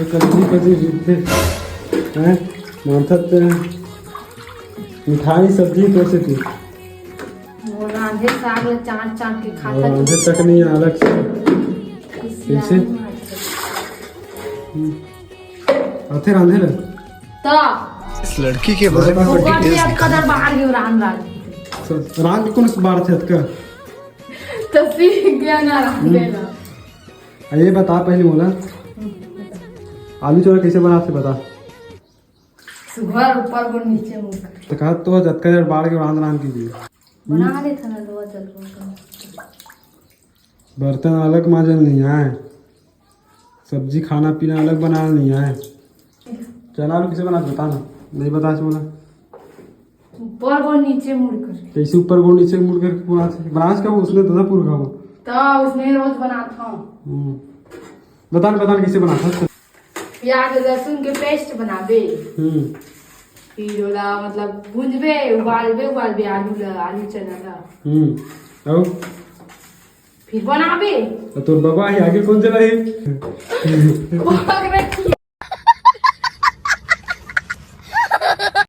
कजरी कजरी जीतते हैं मानसत मिठाई सब्जी कैसे थी वो रांधे साग चाट चाट के खाता रांधे तक नहीं अलग से कैसे आते रांधे ले तो इस लड़की के बारे में वो डिटेल्स भी कदर बाहर गयो रान रांध कौन से बार थे का तो सीख गया ना रांधेला ये बता पहले बोला आलू चोरा कैसे बनाते बता सुगर ऊपर को नीचे मुंह तो कहा तो जतका देर बाढ़ के रांध रांध कीजिए बना ले था ना लो चल को बर्तन अलग मांजन नहीं आए सब्जी खाना पीना अलग बनाना नहीं आए चना आलू कैसे बनाते बता ना नहीं बता बोला ऊपर को नीचे मुड़ कर कैसे ऊपर को नीचे मुड़ कर बनास का उसने तो पूरा खाओ तो उसने रोज बनाता हूँ बता ना कैसे बनाता प्याज लहसुन के पेस्ट बनाबे फिर ओला मतलब भूंजबे उबालबे आलू चना ला और फिर बनाबे तो बाबा ही आगे कौन चला है पकड़ रखी